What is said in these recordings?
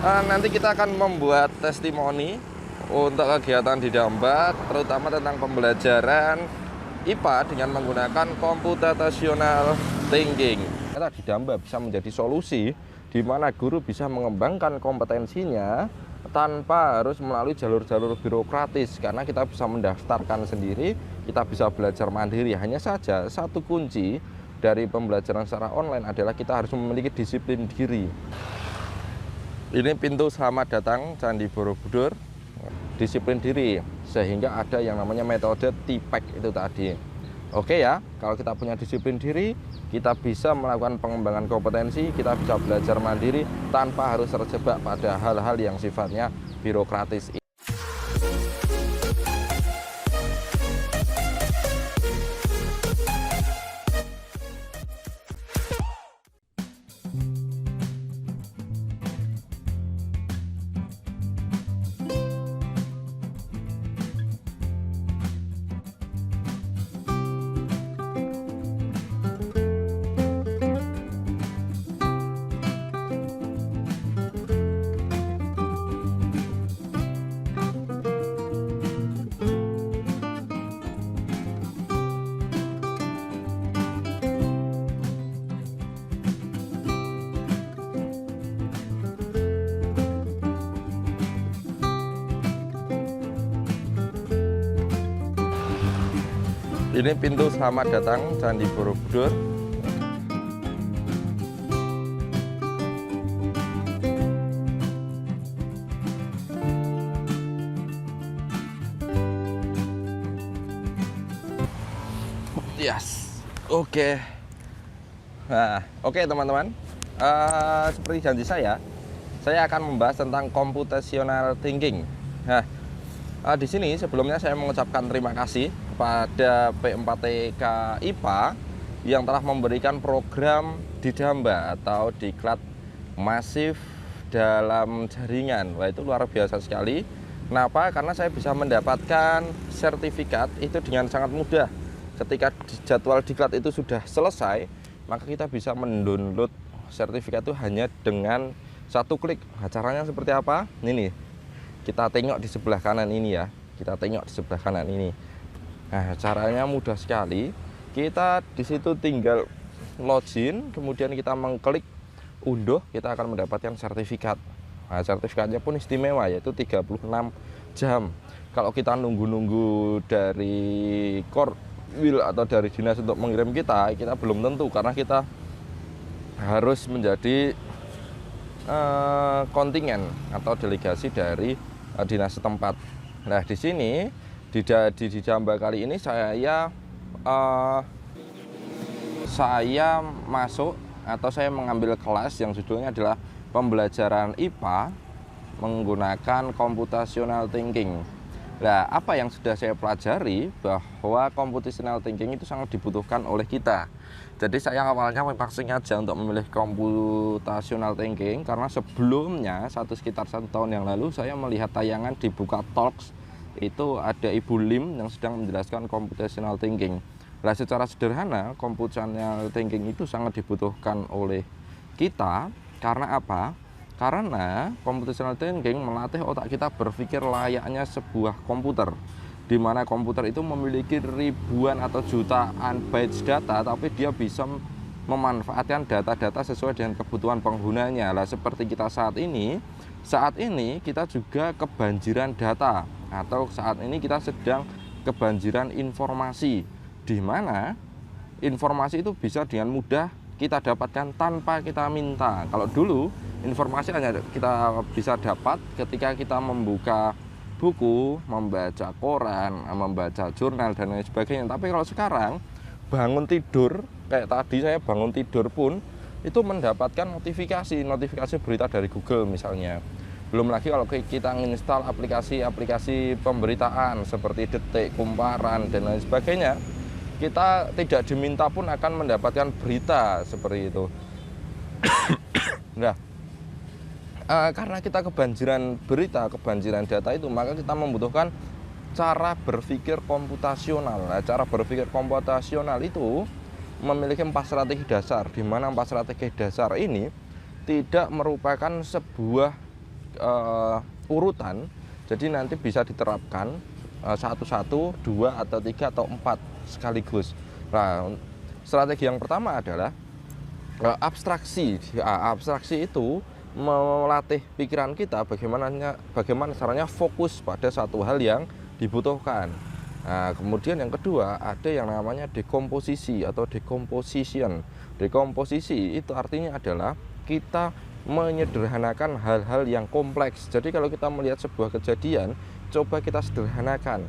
Nanti kita akan membuat testimoni untuk kegiatan di Dambat, terutama tentang pembelajaran IPA dengan menggunakan computational thinking. Ternyata di Dambat bisa menjadi solusi di mana guru bisa mengembangkan kompetensinya tanpa harus melalui jalur-jalur birokratis, karena kita bisa mendaftarkan sendiri, kita bisa belajar mandiri. Hanya saja satu kunci dari pembelajaran secara online adalah kita harus memiliki disiplin diri. Ini pintu selamat datang Candi Borobudur. Disiplin diri, sehingga ada yang namanya metode TPEC itu tadi. Oke ya, kalau kita punya disiplin diri, kita bisa melakukan pengembangan kompetensi, kita bisa belajar mandiri tanpa harus terjebak pada hal-hal yang sifatnya birokratis. Ini pintu selamat datang Candi Borobudur. Yes, oke. Nah, oke teman-teman. Seperti janji saya akan membahas tentang computational thinking. Nah, di sini sebelumnya saya mengucapkan terima kasih kepada P4TK IPA yang telah memberikan program Didamba atau diklat masif dalam jaringan. Wah, itu luar biasa sekali. Kenapa? Karena saya bisa mendapatkan sertifikat itu dengan sangat mudah. Ketika jadwal diklat itu sudah selesai, maka kita bisa mendownload sertifikat itu hanya dengan satu klik. Nah, caranya seperti apa? Ini, kita tengok di sebelah kanan ini ya. Kita tengok di sebelah kanan ini. Nah, caranya mudah sekali. Kita di situ tinggal login, kemudian kita mengklik unduh, kita akan mendapatkan sertifikat. Nah, sertifikatnya pun istimewa, yaitu 36 jam. Kalau kita nunggu-nunggu dari Korwil atau dari dinas untuk mengirim kita belum tentu, karena kita harus menjadi kontingen atau delegasi dari dinas setempat. Nah, di sini di Didamba kali ini saya masuk atau saya mengambil kelas yang judulnya adalah pembelajaran IPA menggunakan computational thinking. Nah, apa yang sudah saya pelajari bahwa computational thinking itu sangat dibutuhkan oleh kita. Jadi saya awalnya memang sengaja untuk memilih computational thinking karena sebelumnya sekitar 1 tahun yang lalu saya melihat tayangan di Buka Talks. Itu ada Ibu Lim yang sedang menjelaskan computational thinking. Nah, secara sederhana computational thinking itu sangat dibutuhkan oleh kita. Karena apa? Karena computational thinking melatih otak kita berpikir layaknya sebuah komputer, di mana komputer itu memiliki ribuan atau jutaan bytes data, tapi dia bisa memanfaatkan data-data sesuai dengan kebutuhan penggunanya. Lah, seperti kita saat ini kita juga kebanjiran data, atau saat ini kita sedang kebanjiran informasi, di mana informasi itu bisa dengan mudah kita dapatkan tanpa kita minta. Kalau dulu informasi hanya kita bisa dapat ketika kita membuka buku, membaca koran, membaca jurnal dan lain sebagainya. Tapi kalau sekarang bangun tidur, kayak tadi saya bangun tidur pun itu mendapatkan notifikasi berita dari Google misalnya. Belum lagi kalau kita menginstal aplikasi pemberitaan seperti Detik, Kumparan dan lain sebagainya, kita tidak diminta pun akan mendapatkan berita seperti itu. Nah, karena kita kebanjiran berita, kebanjiran data itu, maka kita membutuhkan cara berpikir komputasional. Nah, cara berpikir komputasional itu memiliki 4 strategi dasar, di mana 4 strategi dasar ini tidak merupakan sebuah urutan. Jadi nanti bisa diterapkan satu-satu, 2 atau 3 atau 4 sekaligus. Nah, strategi yang pertama adalah abstraksi. Abstraksi itu melatih pikiran kita bagaimana caranya fokus pada satu hal yang dibutuhkan. Nah, kemudian yang kedua ada yang namanya dekomposisi atau decomposition. Dekomposisi itu artinya adalah kita menyederhanakan hal-hal yang kompleks. Jadi kalau kita melihat sebuah kejadian, coba kita sederhanakan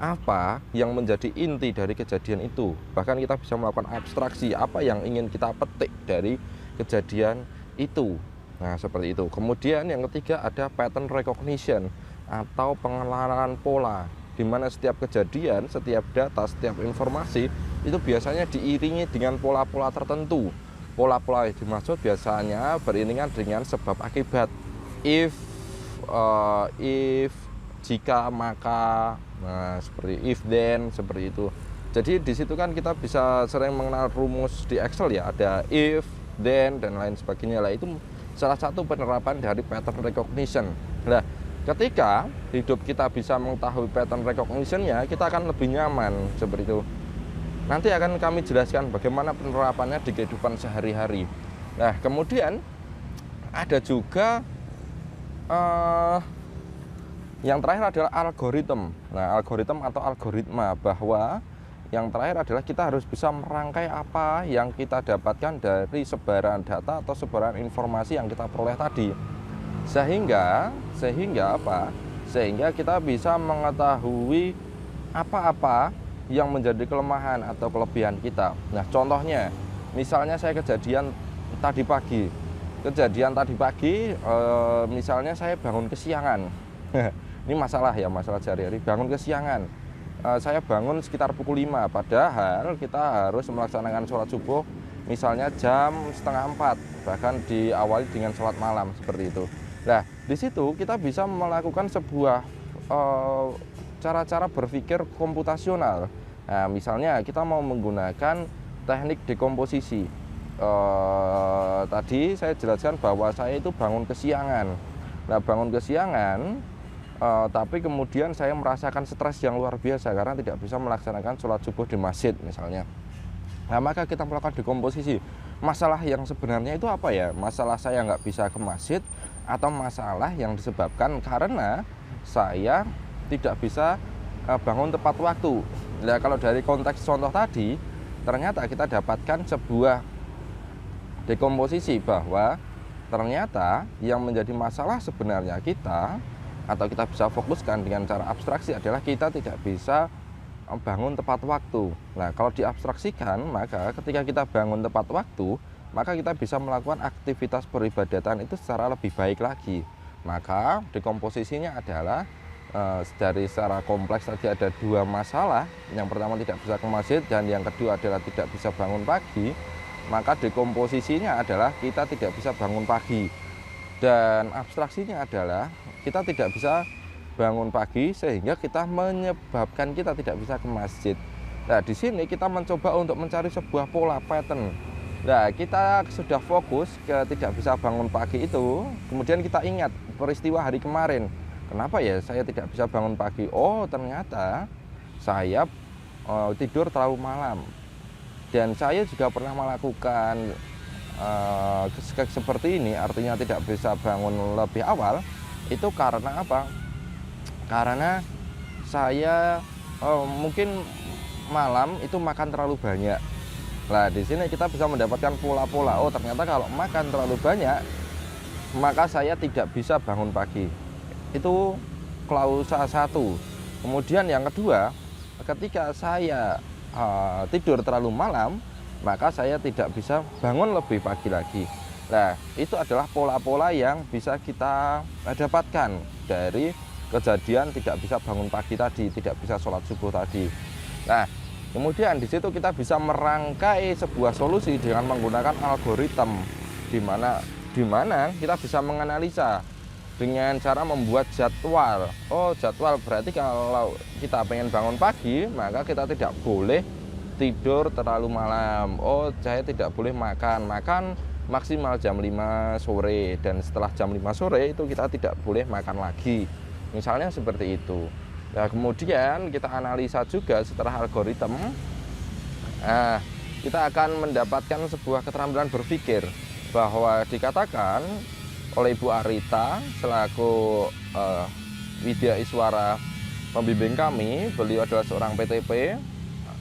apa yang menjadi inti dari kejadian itu. Bahkan kita bisa melakukan abstraksi apa yang ingin kita petik dari kejadian itu. Nah, seperti itu. Kemudian yang ketiga ada pattern recognition atau pengenalan pola, di mana setiap kejadian, setiap data, setiap informasi itu biasanya diiringi dengan pola-pola tertentu. Pola-pola yang dimaksud biasanya beriringan dengan sebab akibat. If, jika, maka, nah seperti if then, seperti itu. Jadi di situ kan kita bisa sering mengenal rumus di Excel ya, ada if, then dan lain sebagainya lah. Itu salah satu penerapan dari pattern recognition. Nah, ketika hidup kita bisa mengetahui pattern recognition-nya, kita akan lebih nyaman seperti itu. Nanti akan kami jelaskan bagaimana penerapannya di kehidupan sehari-hari. Nah, kemudian ada juga yang terakhir adalah algoritma. Nah, algoritma atau algoritma, bahwa yang terakhir adalah kita harus bisa merangkai apa yang kita dapatkan dari sebaran data atau sebaran informasi yang kita peroleh tadi. Sehingga apa? Sehingga kita bisa mengetahui apa-apa yang menjadi kelemahan atau kelebihan kita. Nah, contohnya, misalnya saya kejadian tadi pagi, misalnya saya bangun kesiangan. Ini masalah sehari-hari, bangun kesiangan. Saya bangun sekitar pukul 5, padahal kita harus melaksanakan sholat subuh misalnya jam 3:30, bahkan diawali dengan sholat malam seperti itu. Nah, di situ kita bisa melakukan sebuah cara-cara berpikir komputasional. Nah, misalnya kita mau menggunakan teknik dekomposisi. Tadi saya jelaskan bahwa saya itu bangun kesiangan. Nah, bangun kesiangan, tapi kemudian saya merasakan stres yang luar biasa karena tidak bisa melaksanakan sholat subuh di masjid misalnya. Nah, maka kita melakukan dekomposisi. Masalah yang sebenarnya itu apa ya? Masalah saya nggak bisa ke masjid, atau masalah yang disebabkan karena saya tidak bisa bangun tepat waktu. Nah, kalau dari konteks contoh tadi, ternyata kita dapatkan sebuah dekomposisi bahwa ternyata yang menjadi masalah sebenarnya kita, atau kita bisa fokuskan dengan cara abstraksi, adalah kita tidak bisa bangun tepat waktu. Nah, kalau diabstraksikan, maka ketika kita bangun tepat waktu, maka kita bisa melakukan aktivitas peribadatan itu secara lebih baik lagi. Maka dekomposisinya adalah dari secara kompleks tadi ada 2 masalah. Yang pertama tidak bisa ke masjid, dan yang kedua adalah tidak bisa bangun pagi. Maka dekomposisinya adalah kita tidak bisa bangun pagi, dan abstraksinya adalah kita tidak bisa bangun pagi sehingga kita menyebabkan kita tidak bisa ke masjid. Nah, di sini kita mencoba untuk mencari sebuah pola pattern. Nah, kita sudah fokus ke tidak bisa bangun pagi itu, kemudian kita ingat peristiwa hari kemarin. Kenapa ya saya tidak bisa bangun pagi? Oh, ternyata saya tidur terlalu malam. Dan saya juga pernah melakukan seperti ini, artinya tidak bisa bangun lebih awal. Itu karena apa? Karena saya mungkin malam itu makan terlalu banyak. Nah, di sini kita bisa mendapatkan pola-pola. Oh, ternyata kalau makan terlalu banyak, maka saya tidak bisa bangun pagi. Itu klausa 1. Kemudian yang kedua, ketika saya tidur terlalu malam, maka saya tidak bisa bangun lebih pagi lagi. Nah, itu adalah pola-pola yang bisa kita dapatkan dari kejadian tidak bisa bangun pagi tadi, tidak bisa sholat subuh tadi. Nah, kemudian di situ kita bisa merangkai sebuah solusi dengan menggunakan algoritma, di mana kita bisa menganalisa dengan cara membuat jadwal. Oh, jadwal berarti kalau kita pengen bangun pagi, maka kita tidak boleh tidur terlalu malam. Oh, saya tidak boleh makan maksimal jam 5 sore, dan setelah jam 5 sore itu kita tidak boleh makan lagi. Misalnya seperti itu. Nah, kemudian kita analisa juga setelah algoritma. Nah, kita akan mendapatkan sebuah keterampilan berpikir bahwa dikatakan oleh Ibu Arita selaku Widya Iswara pembimbing kami. Beliau adalah seorang PTP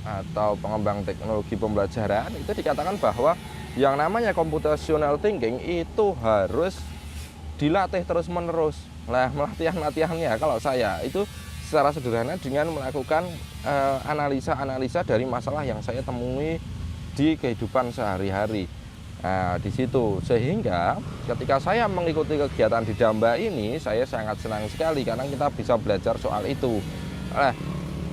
atau pengembang teknologi pembelajaran. Itu dikatakan bahwa yang namanya computational thinking itu harus dilatih terus-menerus. Nah, latihannya kalau saya itu secara sederhana dengan melakukan analisa-analisa dari masalah yang saya temui di kehidupan sehari-hari. Nah, di situ sehingga ketika saya mengikuti kegiatan di Damba ini, saya sangat senang sekali karena kita bisa belajar soal itu. Nah,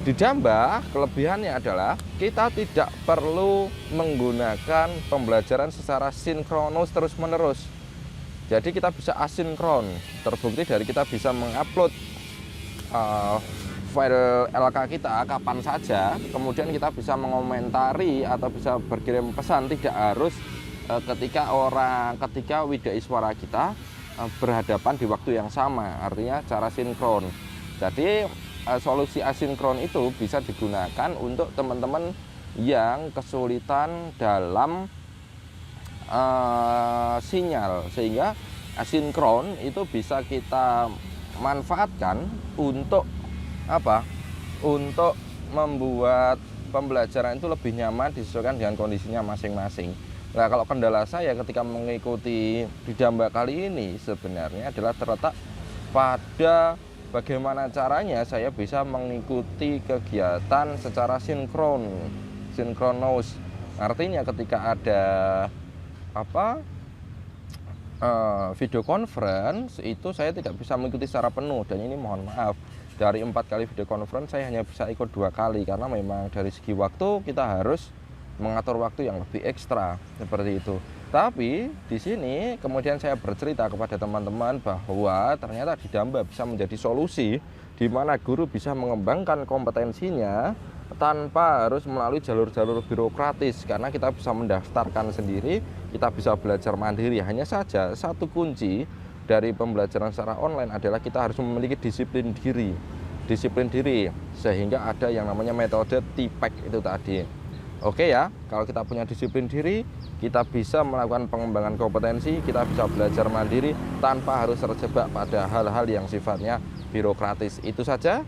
di Damba kelebihannya adalah kita tidak perlu menggunakan pembelajaran secara sinkronus terus-menerus. Jadi kita bisa asinkron. Terbukti dari kita bisa mengupload file LK kita kapan saja, kemudian kita bisa mengomentari atau bisa berkirim pesan, tidak harus ketika Widya Iswara kita berhadapan di waktu yang sama, artinya cara sinkron. Jadi solusi asinkron itu bisa digunakan untuk teman-teman yang kesulitan dalam sinyal, sehingga asinkron itu bisa kita manfaatkan untuk apa? Untuk membuat pembelajaran itu lebih nyaman disesuaikan dengan kondisinya masing-masing. Nah, kalau kendala saya ketika mengikuti di Damba kali ini sebenarnya adalah terletak pada bagaimana caranya saya bisa mengikuti kegiatan secara sinkronus. Artinya ketika ada video conference itu saya tidak bisa mengikuti secara penuh, dan ini mohon maaf, dari 4 kali video conference saya hanya bisa ikut 2 kali karena memang dari segi waktu kita harus mengatur waktu yang lebih ekstra seperti itu. Tapi di sini kemudian saya bercerita kepada teman-teman bahwa ternyata di Damba bisa menjadi solusi di mana guru bisa mengembangkan kompetensinya tanpa harus melalui jalur-jalur birokratis, karena kita bisa mendaftarkan sendiri, kita bisa belajar mandiri. Hanya saja satu kunci dari pembelajaran secara online adalah kita harus memiliki disiplin diri, sehingga ada yang namanya metode TPEC itu tadi. Oke ya, kalau kita punya disiplin diri, kita bisa melakukan pengembangan kompetensi, kita bisa belajar mandiri tanpa harus terjebak pada hal-hal yang sifatnya birokratis. Itu saja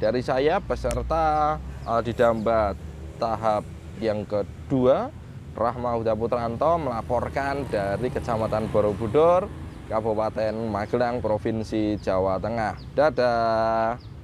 dari saya peserta di Damba tahap yang kedua. Rahma Huda Putranto melaporkan dari Kecamatan Borobudur, Kabupaten Magelang, Provinsi Jawa Tengah. Dadah.